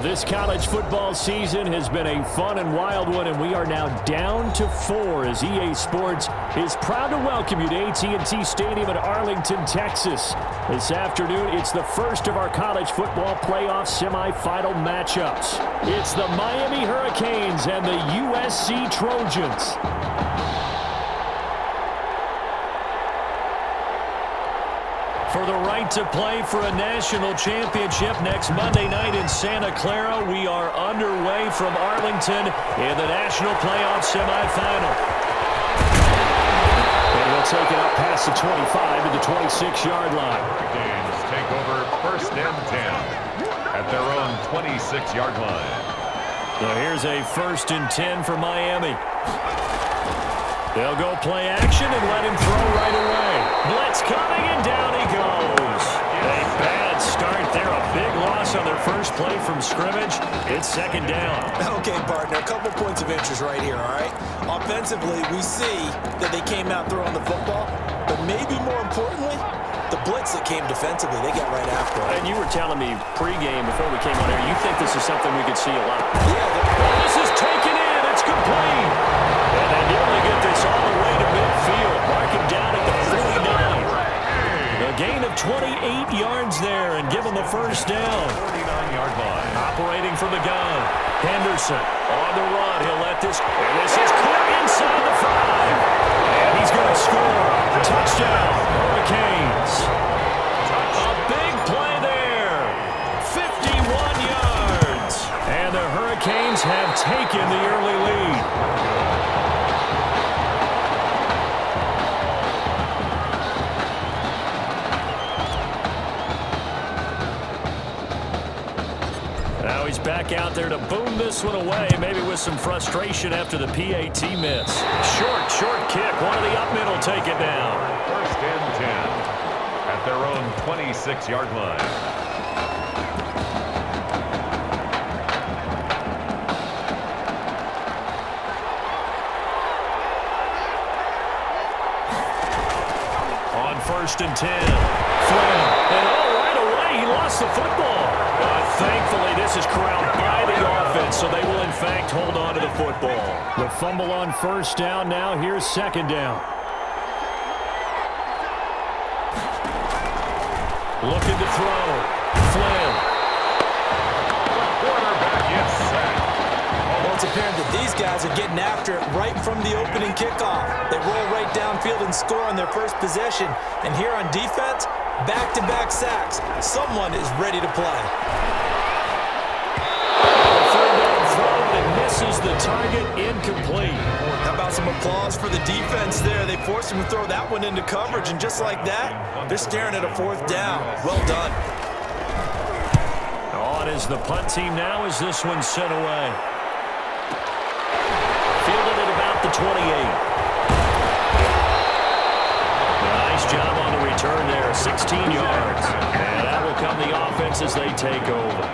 This college football season has been a fun and wild one, and we are now down to 4 as EA Sports is proud to welcome you to AT&T Stadium in Arlington, Texas. This afternoon, it's the first of our college football playoff semifinal matchups. It's the Miami Hurricanes and the USC Trojans. For the right to play for a national championship next Monday night in Santa Clara, we are underway from Arlington in the national playoff semifinal. And we'll take it up past the 25 to the 26-yard line. Hurricanes take over 1st and 10 at their own 26-yard line. So here's a 1st and 10 for Miami. They'll go play action and let him throw right away. Blitz coming, and down he goes. A bad start there. A big loss on their first play from scrimmage. It's 2nd down. Okay, partner, a couple points of interest right here, all right? Offensively, we see that they came out throwing the football, but maybe more importantly, the blitz that came defensively, they got right after it. And you were telling me pregame before we came on air, you think this is something we could see a lot. Yeah. This is taken in. It's complete. And they nearly get this all the way to midfield. Marking down at the 49. A gain of 28 yards there and give them the 1st down. 49-yard line. Operating from the gun. Henderson on the run. He'll let this. And this is caught inside the 5. And he's going to score. Touchdown, Hurricanes. A big play there. 51 yards. And the Hurricanes have taken the early lead. Now he's back out there to boom this one away, maybe with some frustration after the PAT miss. Short kick. One of the up mid will take it down. 1st and 10 at their own 26-yard line. On 1st and 10. Flynn. And right away he lost the football. Thankfully, this is corralled by the offense, so they will, in fact, hold on to the football. The fumble on 1st down now. Here's 2nd down. Looking to throw. Flynn. Quarterback gets sacked. Well, it's apparent that these guys are getting after it right from the opening kickoff. They roll right downfield and score on their first possession. And here on defense, back-to-back sacks. Someone is ready to play. Misses the target, incomplete. How about some applause for the defense there? They forced him to throw that one into coverage, and just like that, they're staring at a 4th down. Well done. On is the punt team now as this one's sent away. Fielded at about the 28. Nice job on the return there, 16 yards. And that will come the offense as they take over.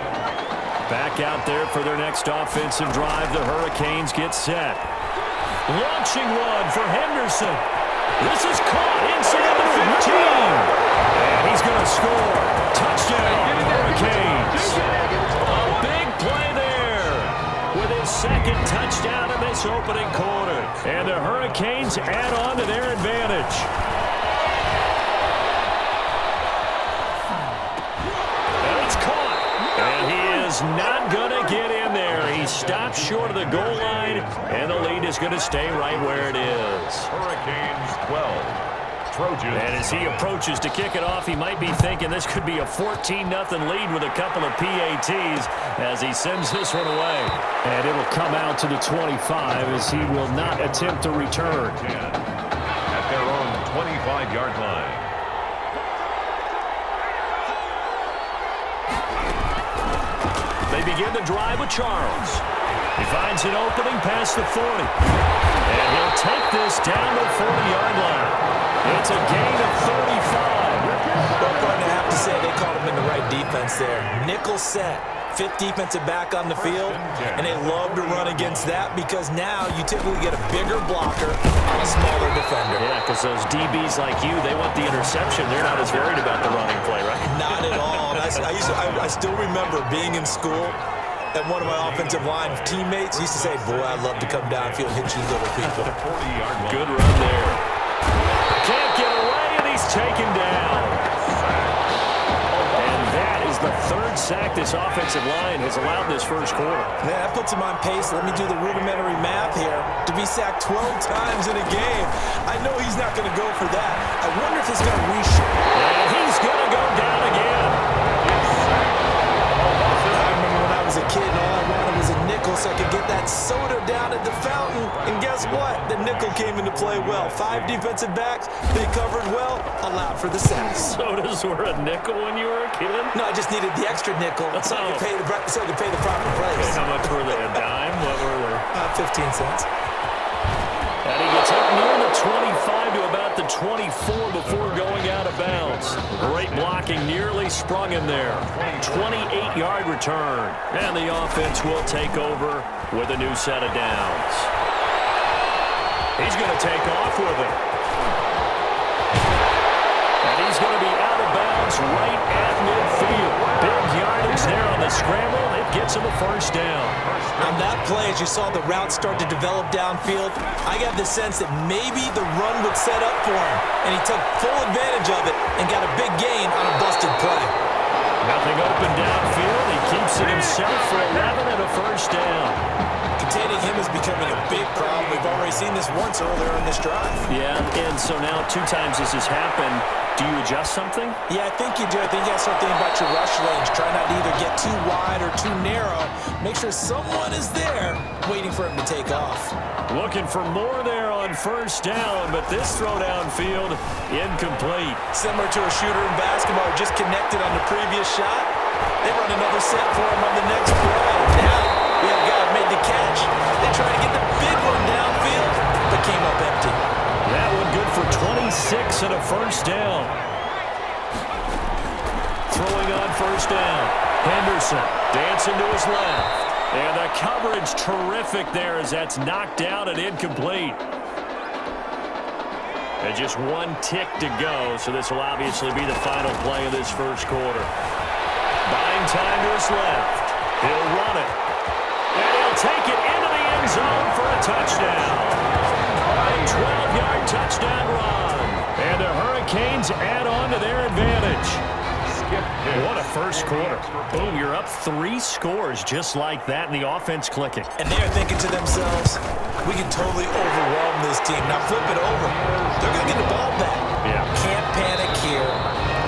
Back out there for their next offensive drive. The Hurricanes get set. Launching one for Henderson. This is caught inside the 15. And he's going to score. Touchdown, Hurricanes. A big play there with his 2nd touchdown in this opening quarter. And the Hurricanes add on to their advantage. Not going to get in there. He stops short of the goal line, and the lead is going to stay right where it is. Hurricanes 12. Trojans. And as he approaches to kick it off, he might be thinking this could be a 14-0 lead with a couple of PATs as he sends this one away. And it'll come out to the 25 as he will not attempt to return. At their own 25-yard line. They begin the drive with Charles. He finds an opening past the 40. And he'll take this down the 40-yard line. It's a gain of 35. Well, partner, I have to say they caught him in the right defense there. Nickel set. 5th defensive back on the field, and they love to run against that because now you typically get a bigger blocker on a smaller defender. Yeah, because those DBs like you, they want the interception. They're not as worried about the running play, right? Not at all. I still remember being in school, And one of my offensive line teammates used to say, boy, I'd love to come downfield and hit you little people. The 40-yard line. Good run there. Can't get away, and he's taken down. And that is the third sack this offensive line has allowed in this first quarter. Man, that puts him on pace. Let me do the rudimentary math here. To be sacked 12 times in a game, I know he's not going to go for that. I wonder if he's going to reshoot. And he's going to go down again. I remember when I was a kid and all I wanted was a nickel so I could get that soda down at the fountain. And guess what? The nickel came into play well. 5 defensive backs, they covered well, allowed for the sacks. Sodas were a nickel when you were a kid? No, I just needed the extra nickel so I could pay the proper price. How much were they? A dime? What were they? 15 cents. And he gets up near the 25 to about the 24 before going out of bounds. Great blocking, nearly sprung him there. 28-yard return. And the offense will take over with a new set of downs. He's going to take off with it. And he's going to be out of bounds right at midfield. Big yardage there on the scramble. It gets him a first down. On that play, as you saw the route start to develop downfield, I got the sense that maybe the run would set up for him. And he took full advantage of it and got a big gain on a busted play. Nothing open downfield. He keeps it himself for 11 and a first down. Containing him is becoming a big problem. We've already seen this once earlier in this drive. Yeah, and so now 2 times this has happened. Do you adjust something? Yeah, I think you do. I think you got to start thinking about your rush lanes. Try not to either get too wide or too narrow. Make sure someone is there waiting for him to take off. Looking for more there on first down, but this throw downfield incomplete. Similar to a shooter in basketball who just connected on the previous shot. They run another set for him on the next play. Now we have a guy who made the catch. They try to get the big one downfield, but came up empty. That one good for 26 and a first down. Throwing on first down. Henderson dancing to his left. And the coverage terrific there as that's knocked out and incomplete. And just 1 tick to go, so this will obviously be the final play of this first quarter. Buying time to his left. He'll run it. And he'll take it into the end zone for a touchdown. A 12-yard touchdown run. And the Hurricanes add on to their advantage. What a first quarter. Boom, you're up 3 scores just like that, and the offense clicking. And they're thinking to themselves, we can totally overwhelm this team. Now flip it over. They're going to get the ball back. Yeah. Can't panic here.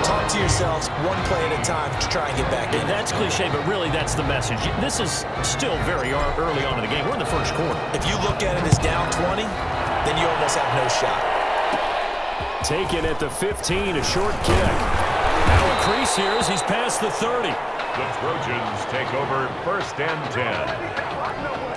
Talk to yourselves 1 play at a time to try and get back in. That's cliche, but really that's the message. This is still very early on in the game. We're in the first quarter. If you look at it as down 20, then you almost have no shot. Taken at the 15, a short kick. Now a crease here as he's past the 30. The Trojans take over first and 10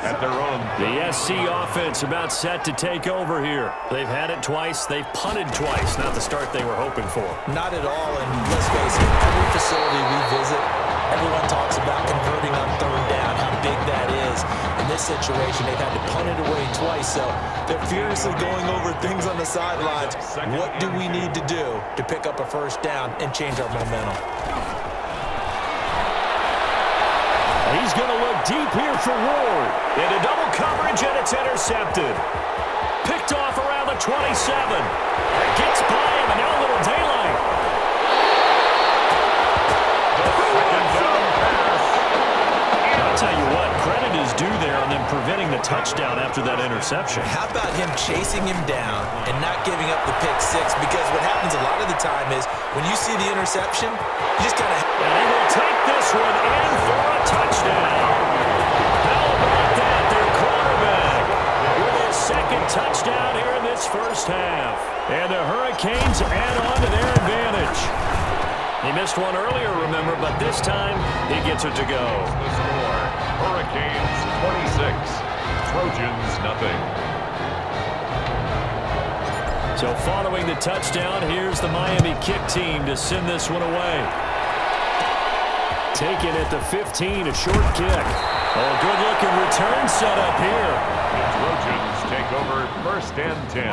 at their own. The SC offense about set to take over here. They've had it twice. They've punted twice. Not the start they were hoping for. Not at all, and let's face it, every facility we visit, everyone talks about converting on 3rd down, how big that is. In this situation, they've had to punt it away twice, so they're furiously going over things on the sidelines. What do we need to do to pick up a first down and change our momentum? He's going to look deep here for Ward. Into double coverage, and it's intercepted. Picked off around the 27. Gets by him, and now a little daylight. I'll tell you what, credit is due there on them preventing the touchdown after that interception. How about him chasing him down and not giving up the pick 6? Because what happens a lot of the time is when you see the interception, you just kind of... And he will take this one in for a touchdown. How about that, their quarterback, with his 2nd touchdown here in this first half. And the Hurricanes add on to their advantage. He missed one earlier, remember, but this time he gets it to go. The score, Hurricanes 26, Trojans nothing. So following the touchdown, here's the Miami kick team to send this one away. Taken at the 15, a short kick. Oh, good-looking return set up here. The Trojans take over first and 10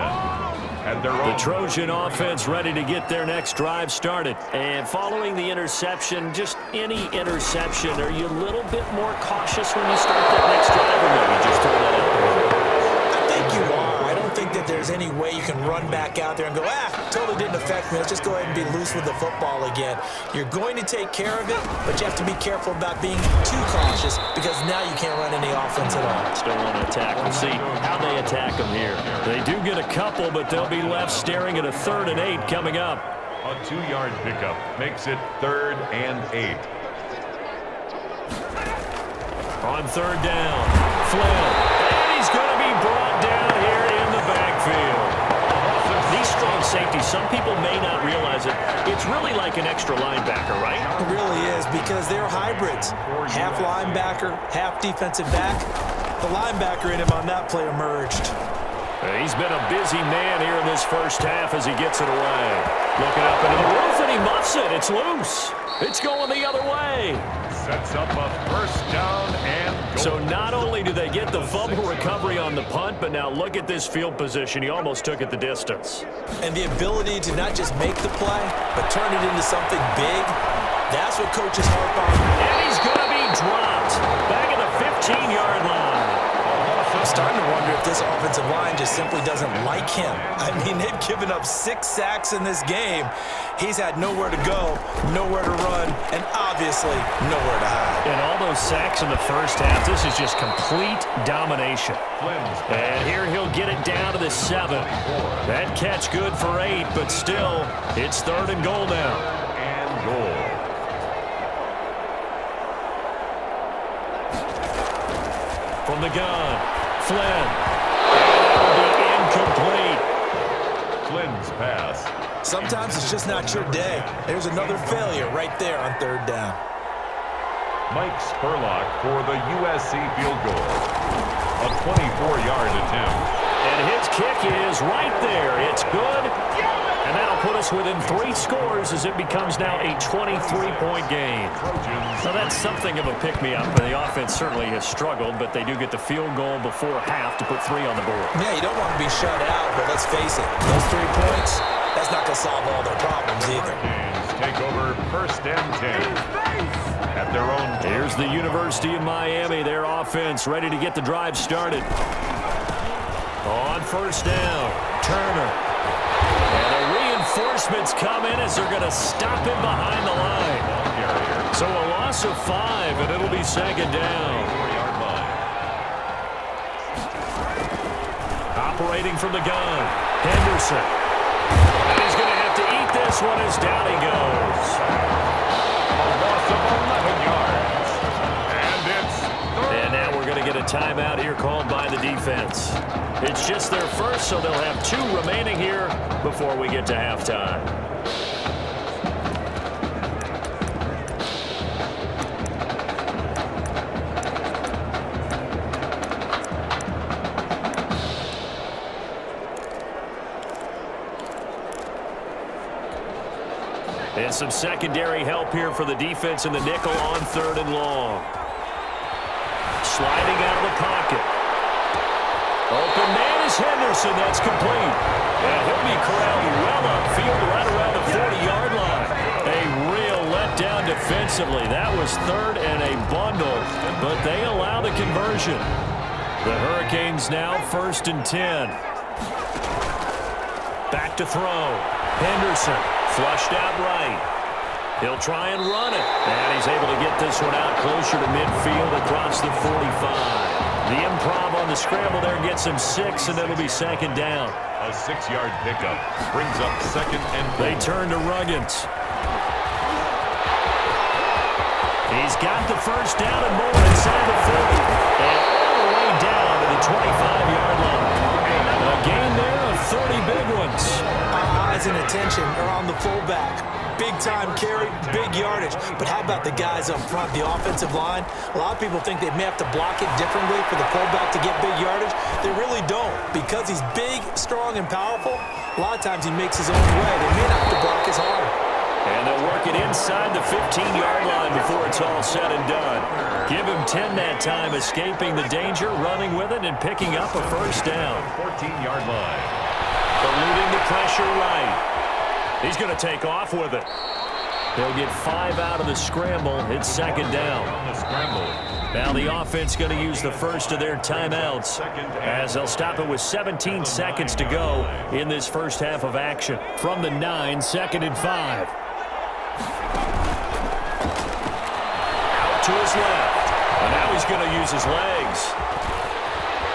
at their The own. Trojan offense ready to get their next drive started. And following the interception, just any interception, are you a little bit more cautious when you start that next drive, or no, you just throw that out there? I think you are. I don't think that there's any way you can run back out there and go, totally didn't affect me. Let's just go ahead and be loose with the football again. You're going to take care of it, but you have to be careful about being too cautious because now you can't run any offense at all. Still want to attack. We'll see how they attack them here. They do get a couple, but they'll be left staring at a 3rd and 8 coming up. A 2-yard pickup makes it 3rd and 8. On 3rd down, Flynn. And he's going to be brought down here in the backfield. These strong safeties, some people may not realize it. It's really like an extra linebacker, right? It really is because they're hybrids. Half linebacker, half defensive back. The linebacker in him on that play emerged. He's been a busy man here in this first half as he gets it away. Looking up into the roof, and he muffs it. It's loose. It's going the other way. Sets up a 1st down and goal. So not only do they get the fumble recovery on the punt, but now look at this field position. He almost took it the distance. And the ability to not just make the play, but turn it into something big, that's what coaches harp on. And he's going to be dropped back at the 15-yard line. I'm starting to wonder if this offensive line just simply doesn't like him. I mean, they've given up 6 sacks in this game. He's had nowhere to go, nowhere to run, and obviously nowhere to hide. And all those sacks in the first half, this is just complete domination. And here he'll get it down to the 7. That catch good for 8, but still, it's 3rd and goal now. And goal. From the gun, Flynn. And it'll be incomplete. Flynn's pass. Sometimes it's just not your day. There's another failure right there on 3rd down. Mike Spurlock for the USC field goal. A 24-yard attempt. And his kick is right there. It's good. And that'll put us within 3 scores as it becomes now a 23-point game. Now that's something of a pick-me-up, and the offense certainly has struggled, but they do get the field goal before half to put 3 on the board. Yeah, you don't want to be shut out, but let's face it, those 3 points, that's not going to solve all their problems either. Hurricanes take over 1st and 10 at their own. Here's the University of Miami, their offense ready to get the drive started. On 1st down, Turner. And the reinforcements come in as they're going to stop him behind the line. So a loss of 5, and it'll be 2nd down. 4-yard line. Operating from the gun, Henderson. And he's going to have to eat this one as down he goes. A loss of 11 yards. And it's 3rd. And now we're going to get a timeout here called by the defense. It's just their first, so they'll have 2 remaining here before we get to halftime. And some secondary help here for the defense in the nickel on 3rd and long. Sliding out of the pocket. Open man is Henderson. That's complete. And he'll be corralled well upfield right around the 40-yard line. A real letdown defensively. That was 3rd and a bundle, but they allow the conversion. The Hurricanes now 1st and 10. Back to throw. Henderson flushed out right. He'll try and run it. And he's able to get this one out closer to midfield across the 45. The improv on the scramble there gets him 6, and it'll be 2nd down. A 6-yard pickup brings up 2nd and 4. They turn to Ruggins. He's got the 1st down and more inside the 40. And all the way down to the 25-yard line. A gain there of 30 big ones. Eyes and attention are on the fullback. Big-time carry, big yardage. But how about the guys up front, the offensive line? A lot of people think they may have to block it differently for the fullback to get big yardage. They really don't. Because he's big, strong, and powerful, a lot of times he makes his own way. They may not have to block as hard. And they'll work it inside the 15-yard line before it's all said and done. Give him 10 that time, escaping the danger, running with it, and picking up a 1st down. 14-yard line. Eluding the pressure right. He's going to take off with it. They'll get 5 out of the scramble. It's second down. Now the offense going to use the first of their timeouts as they'll stop it with 17 seconds to go in this first half of action. From the 9, 2nd and 5. Out to his left. And now he's going to use his legs.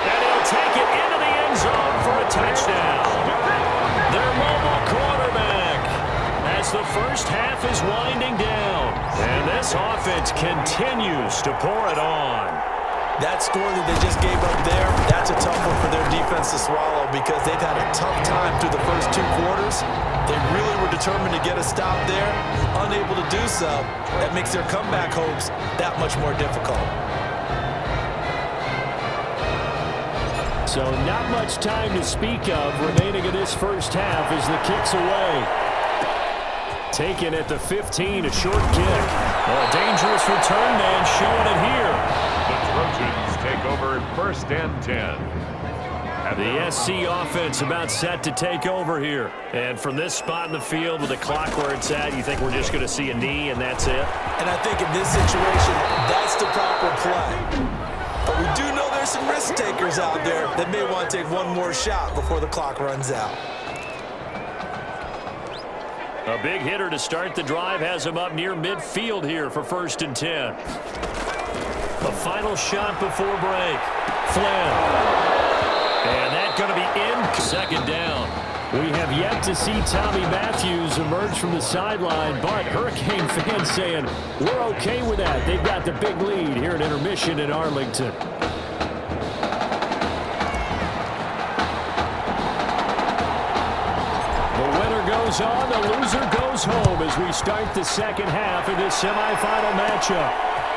And he'll take it into the end zone for a touchdown. Their mobile quarterback as the first half is winding down. And this offense continues to pour it on. That score that they just gave up there, that's a tough one for their defense to swallow because they've had a tough time through the first 2 quarters. They really were determined to get a stop there. Unable to do so, that makes their comeback hopes that much more difficult. So not much time to speak of remaining in this first half as the kick's away. Taken at the 15, a short kick. A dangerous return man showing it here. The Trojans take over 1st and 10. The SC offense about set to take over here. And from this spot in the field with the clock where it's at, you think we're just going to see a knee and that's it? And I think in this situation, that's the proper play. But we do know there's some risk takers out there that may want to take one more shot before the clock runs out. A big hitter to start the drive has him up near midfield here for 1st and 10. The final shot before break. Flynn. And that's going to be in. 2nd down. We have yet to see Tommy Matthews emerge from the sideline, but Hurricane fans saying we're okay with that. They've got the big lead here at intermission in Arlington. The winner goes on, the loser goes home as we start the second half of this semifinal matchup.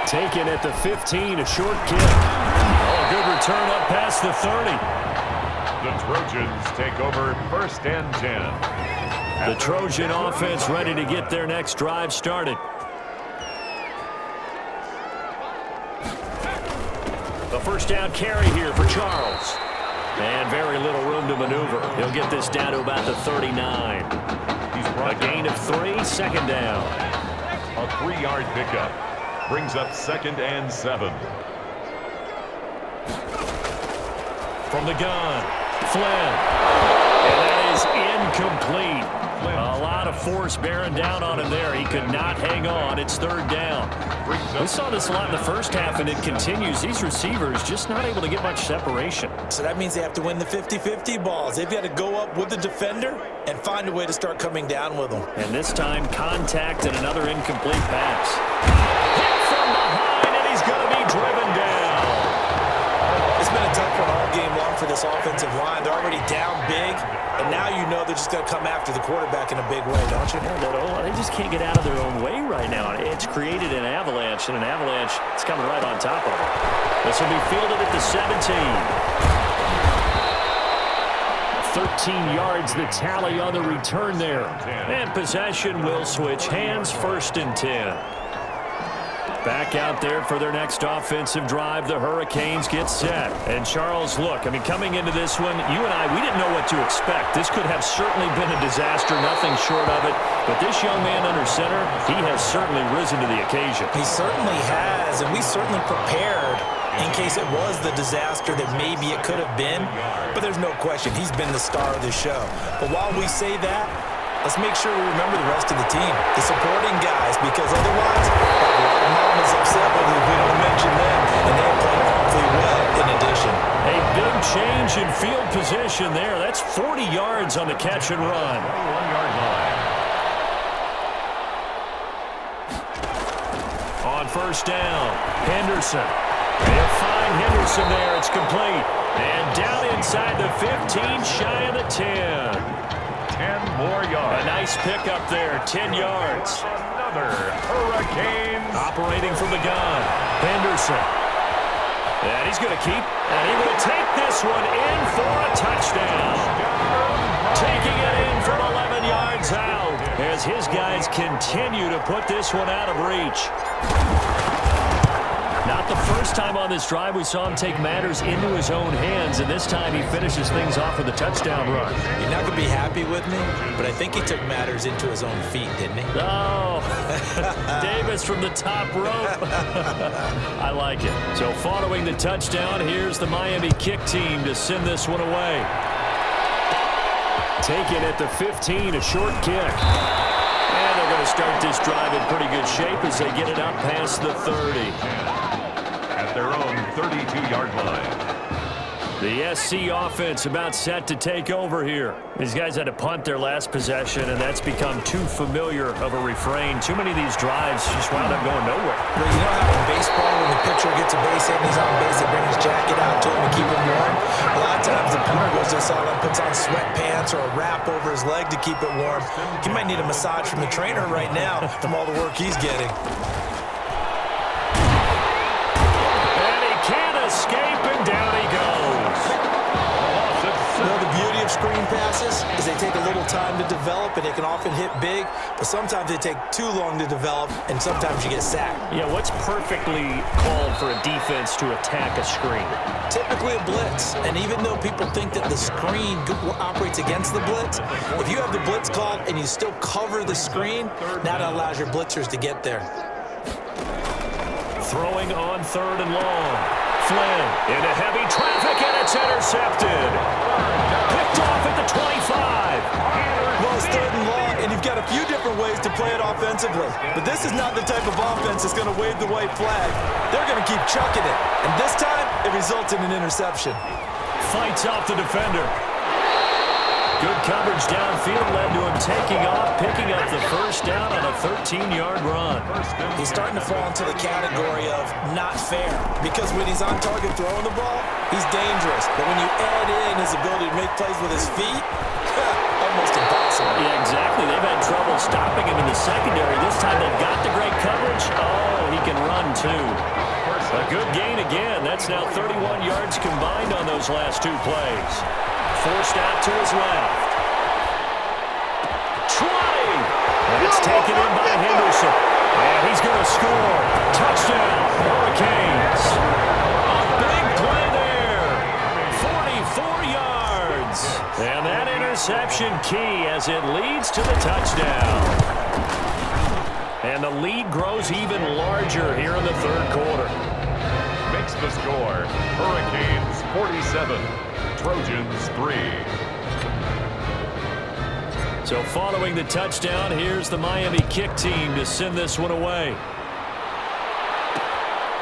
Taken at the 15, a short kick. Oh, a good return up past the 30. The Trojans take over 1st and 10. The Trojan offense ready to get their next drive started. The first down carry here for Charles. And very little room to maneuver. He'll get this down to about the 39. A gain of 3, 2nd down. A 3-yard pickup brings up 2nd and 7. From the gun, Flynn. And that is incomplete. A lot of force bearing down on him there. He could not hang on. It's 3rd down. We saw this a lot in the first half, and it continues. These receivers just not able to get much separation. So that means they have to win the 50-50 balls. They've got to go up with the defender and find a way to start coming down with them. And this time, contact and another incomplete pass. Hit from behind, and he's going to be driven down. It's been a tough one all game long for this offensive line. They're already down big, and now you know they're just going to come after the quarterback in a big way, don't you? They just can't get out of their own way right now. It's created an avalanche, and an avalanche is coming right on top of them. This will be fielded at the 17. 13 yards the tally on the return there. And possession will switch hands, 1st and 10. Back out there for their next offensive drive. The Hurricanes get set. And Charles, look, I mean, coming into this one, you and I, we didn't know what to expect. This could have certainly been a disaster, nothing short of it. But this young man under center, he has certainly risen to the occasion. He certainly has, and we certainly prepared in case it was the disaster that maybe it could have been. But there's no question, he's been the star of the show. But while we say that, let's make sure we remember the rest of the team, the supporting guys, because otherwise, a lot of mom is upset with you if we don't mention them, and they have played awfully well in addition. A big change in field position there. That's 40 yards on the catch and run. 1-yard line. On 1st down, Henderson. They'll find Henderson there. It's complete. And down inside the 15, shy of the 10. 10 more yards. A nice pickup there, 10 yards. Another Hurricanes. Operating from the gun, Henderson. And he's going to keep, and he will take this one in for a touchdown. Taking it in from 11 yards out as his guys continue to put this one out of reach. Not the first time on this drive we saw him take matters into his own hands, and this time he finishes things off with a touchdown run. You're not going to be happy with me, but I think he took matters into his own feet, didn't he? Oh, Davis from the top rope. I like it. So following the touchdown, here's the Miami kick team to send this one away. Taken at the 15, a short kick. And they're going to start this drive in pretty good shape as they get it up past the 30. At their own 32-yard line. The SC offense about set to take over here. These guys had to punt their last possession, and that's become too familiar of a refrain. Too many of these drives just wound up going nowhere. Well, you know how in baseball, when the pitcher gets a base hit and he's on base, they bring his jacket out to him to keep him warm? A lot of times the punter goes this all and puts on sweatpants or a wrap over his leg to keep it warm. He might need a massage from the trainer right now from all the work he's getting. And he can't escape, and down he goes. You know, the beauty of screen passes is they take a little time to develop, and they can often hit big, but sometimes they take too long to develop, and sometimes you get sacked. Yeah, what's perfectly called for a defense to attack a screen? Typically a blitz, and even though people think that the screen operates against the blitz, if you have the blitz called and you still cover the screen, that allows your blitzers to get there. Throwing on 3rd and long. Flynn into heavy traffic, and it's intercepted. Picked off at the 25. Well, it's 3rd and long, and you've got a few different ways to play it offensively. But this is not the type of offense that's going to wave the white flag. They're going to keep chucking it. And this time, it results in an interception. Fights off the defender. Good coverage downfield led to him taking off, picking up the first down on a 13-yard run. He's starting to fall into the category of not fair, because when he's on target throwing the ball, he's dangerous. But when you add in his ability to make plays with his feet, almost impossible. Yeah, exactly. They've had trouble stopping him in the secondary. This time they've got the great coverage. Oh, he can run too. A good gain again. That's now 31 yards combined on those last two plays. Forced out to his left. Trotting! And it's taken in by Henderson. And he's going to score. Touchdown, Hurricanes. A big play there. 44 yards. And that interception key as it leads to the touchdown. And the lead grows even larger here in the 3rd quarter. Makes the score. Hurricanes 47. Trojans 3. So following the touchdown, here's the Miami kick team to send this one away.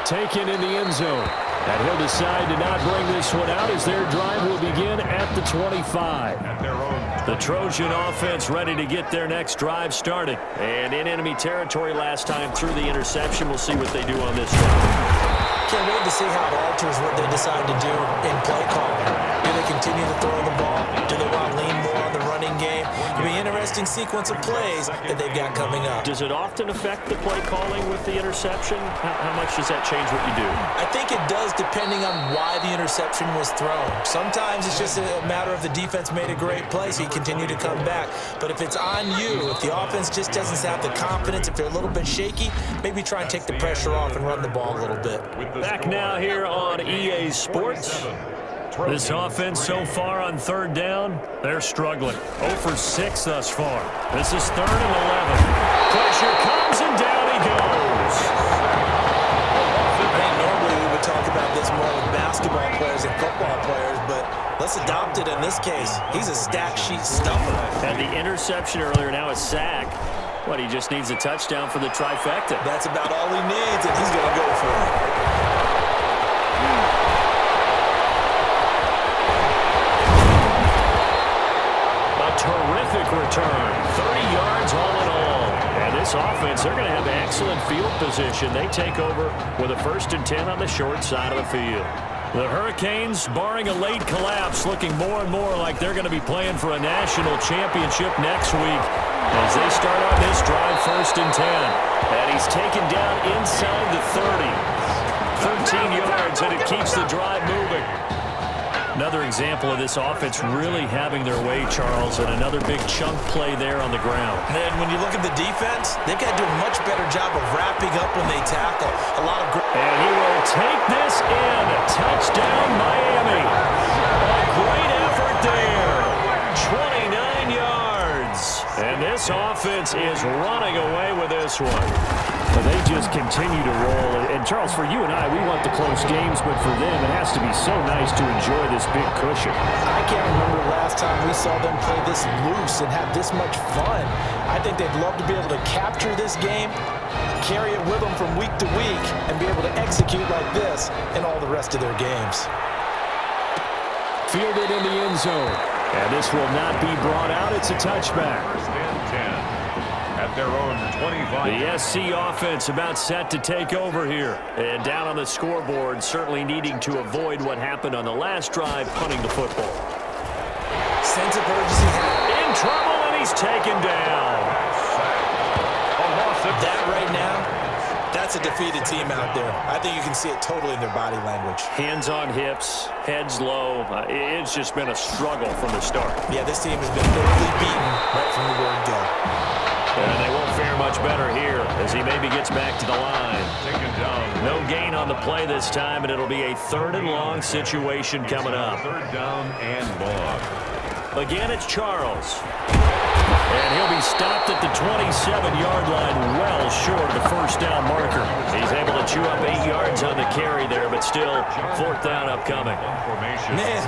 Taken in the end zone. And he'll decide to not bring this one out as their drive will begin at the 25. At their own. The Trojan offense ready to get their next drive started. And in enemy territory last time through the interception. We'll see what they do on this drive. Can't wait to see how it alters what they decide to do in play calling. Do they continue to throw the ball? Do they want to lean more on the running game? It'll be an interesting sequence of plays that they've got coming up. Does it often affect the play calling with the interception? How much does that change what you do? I think it does, depending on why the interception was thrown. Sometimes it's just a matter of the defense made a great play, so you continue to come back. But if it's on you, if the offense just doesn't have the confidence, if they're a little bit shaky, maybe try and take the pressure off and run the ball a little bit. Back now here on EA Sports. This offense so far on 3rd down, they're struggling. 0 for 6 thus far. This is 3rd and 11. Pressure comes and down he goes. I think normally we would talk about this more with basketball players and football players, but let's adopt it in this case. He's a stack sheet stuffer. And the interception earlier, now a sack. What, he just needs a touchdown for the trifecta. That's about all he needs, and he's going to go for it. Terrific return. 30 yards all in all. And this offense, they're going to have excellent field position. They take over with a 1st and 10 on the short side of the field. The Hurricanes, barring a late collapse, looking more and more like they're going to be playing for a national championship next week as they start on this drive 1st and 10. And he's taken down inside the 30. 13 yards, and it keeps the drive moving. Another example of this offense really having their way, Charles, and another big chunk play there on the ground. And when you look at the defense, they've got to do a much better job of wrapping up when they tackle. And he will take this in. Touchdown, Miami. A great effort there. 29 yards. And this offense is running away with this one. But they just continue to roll. And, Charles, for you and I, we want the close games, but for them, it has to be so nice to enjoy this big cushion. I can't remember the last time we saw them play this loose and have this much fun. I think they'd love to be able to capture this game, carry it with them from week to week, and be able to execute like this in all the rest of their games. Fielded in the end zone. And this will not be brought out. It's a touchback. First and 10. At their own 25. The SC offense about set to take over here. And down on the scoreboard, certainly needing to avoid what happened on the last drive, punting the football. Sense of urgency. In trouble, and he's taken down. That right now, that's a defeated team out there. I think you can see it totally in their body language. Hands on hips, heads low. It's just been a struggle from the start. Yeah, this team has been thoroughly beaten right from the word go. And they won't fare much better here as he maybe gets back to the line. Taken down. No gain on the play this time, and it'll be a 3rd and long situation coming up. 3rd down and long. Again, it's Charles. And he'll be stopped at the 27-yard line, well short of the first down marker. He's able to chew up 8 yards on the carry there, but still 4th down upcoming. Man,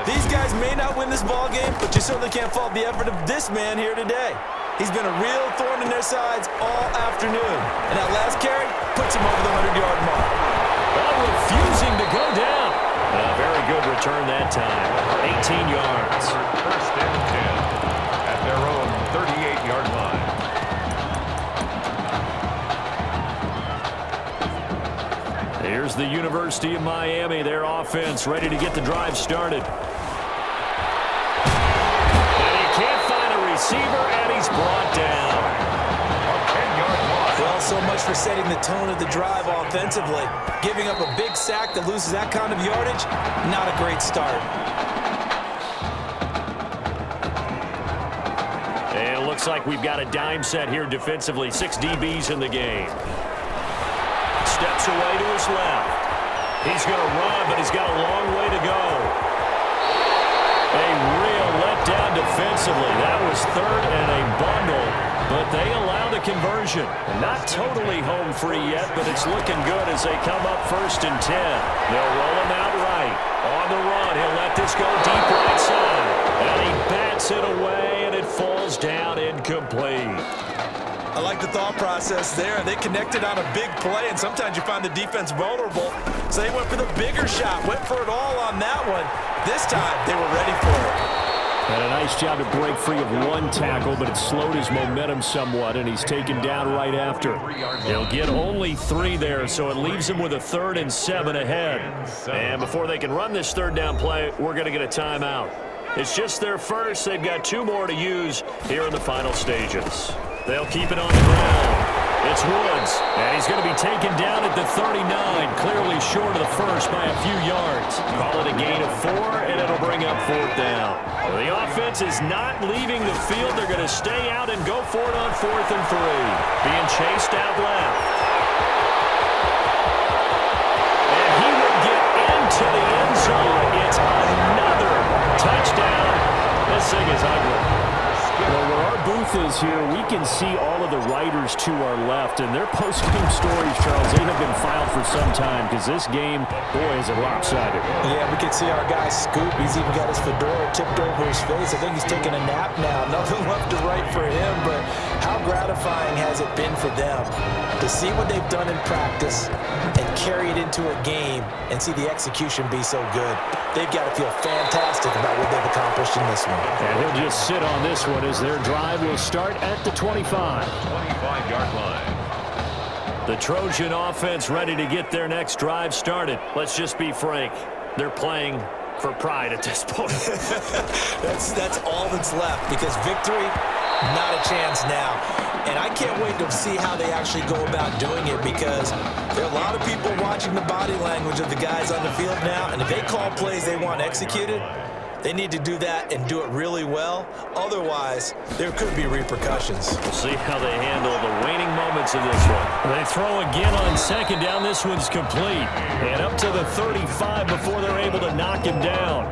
these guys may not win this ball game, but you certainly can't fault the effort of this man here today. He's been a real thorn in their sides all afternoon. And that last carry puts him over the 100-yard mark. But refusing to go down. A very good return that time. 18 yards. First and 10 at their own 38-yard line. Here's the University of Miami, their offense ready to get the drive started. And he can't find a receiver, and he's brought down. Well, so much for setting the tone of the drive offensively. Giving up a big sack that loses that kind of yardage, not a great start. And it looks like we've got a dime set here defensively. 6 DBs in the game. Steps away to his left. He's going to run, but he's got a long way to go. A real letdown defensively. That was 3rd and a bundle, but they allow the conversion. Not totally home free yet, but it's looking good as they come up 1st and 10. They'll roll him out right. On the run, he'll let this go deep right side. And he bats it away, and it falls down incomplete. I like the thought process there. They connected on a big play, and sometimes you find the defense vulnerable. So they went for the bigger shot, went for it all on that one. This time, they were ready for it. And a nice job to break free of one tackle, but it slowed his momentum somewhat, and he's taken down right after. He'll get only 3 there, so it leaves him with a 3rd and 7 ahead. And before they can run this 3rd down play, we're going to get a timeout. It's just their first. They've got 2 more to use here in the final stages. They'll keep it on the ground. It's Woods, and he's going to be taken down at the 39, clearly short of the first by a few yards. Call it a gain of 4, and it'll bring up 4th down. The offense is not leaving the field. They're going to stay out and go for it on 4th and 3. Being chased out left. And he will get into the end zone. It's another touchdown. This thing is ugly. Well, where our booth is here, we can see all of the writers to our left, and their post-game stories, Charles, they have been filed for some time because this game, boy, is it lopsided. Yeah, we can see our guy Scoop. He's even got his fedora tipped over his face. I think he's taking a nap now. Nothing left to write for him, but how gratifying has it been for them to see what they've done in practice and carry it into a game and see the execution be so good. They've got to feel fantastic about what they've accomplished in this one. And he'll just sit on this one as their drive will start at the 25. 25-yard line. The Trojan offense ready to get their next drive started. Let's just be frank. They're playing for pride at this point. That's all that's left, because victory, not a chance now. And I can't wait to see how they actually go about doing it, because there are a lot of people watching the body language of the guys on the field now, and if they call plays they want executed, they need to do that and do it really well. Otherwise, there could be repercussions. We'll see how they handle the waning moments of this one. They throw again on second down. This one's complete. And up to the 35 before they're able to knock him down.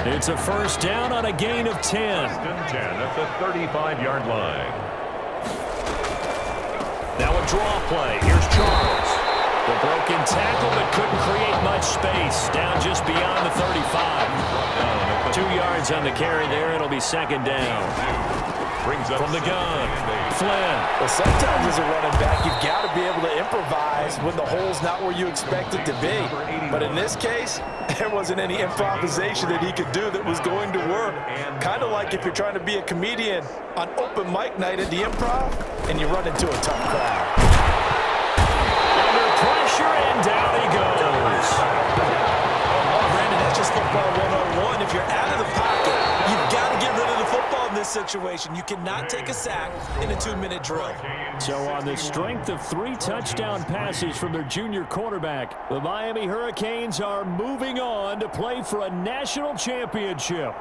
It's a first down on a gain of 10. First and 10 at the 35-yard line. Now a draw play. Here's Charles. The broken tackle, but couldn't create much space. Down just beyond the 35. 2 yards on the carry there. It'll be second down. Brings up from the gun. Flynn. Well, sometimes as a running back, you've got to be able to improvise when the hole's not where you expect it to be. But in this case, there wasn't any improvisation that he could do that was going to work. Kind of like if you're trying to be a comedian on open mic night at the Improv and you run into a tough crowd. Pressure, and down he goes. Oh, Brandon, that's just football 101. If you're out of the pocket, you've got to get rid of the football in this situation. You cannot take a sack in a 2-minute drill. So on the strength of 3 touchdown passes from their junior quarterback, the Miami Hurricanes are moving on to play for a national championship.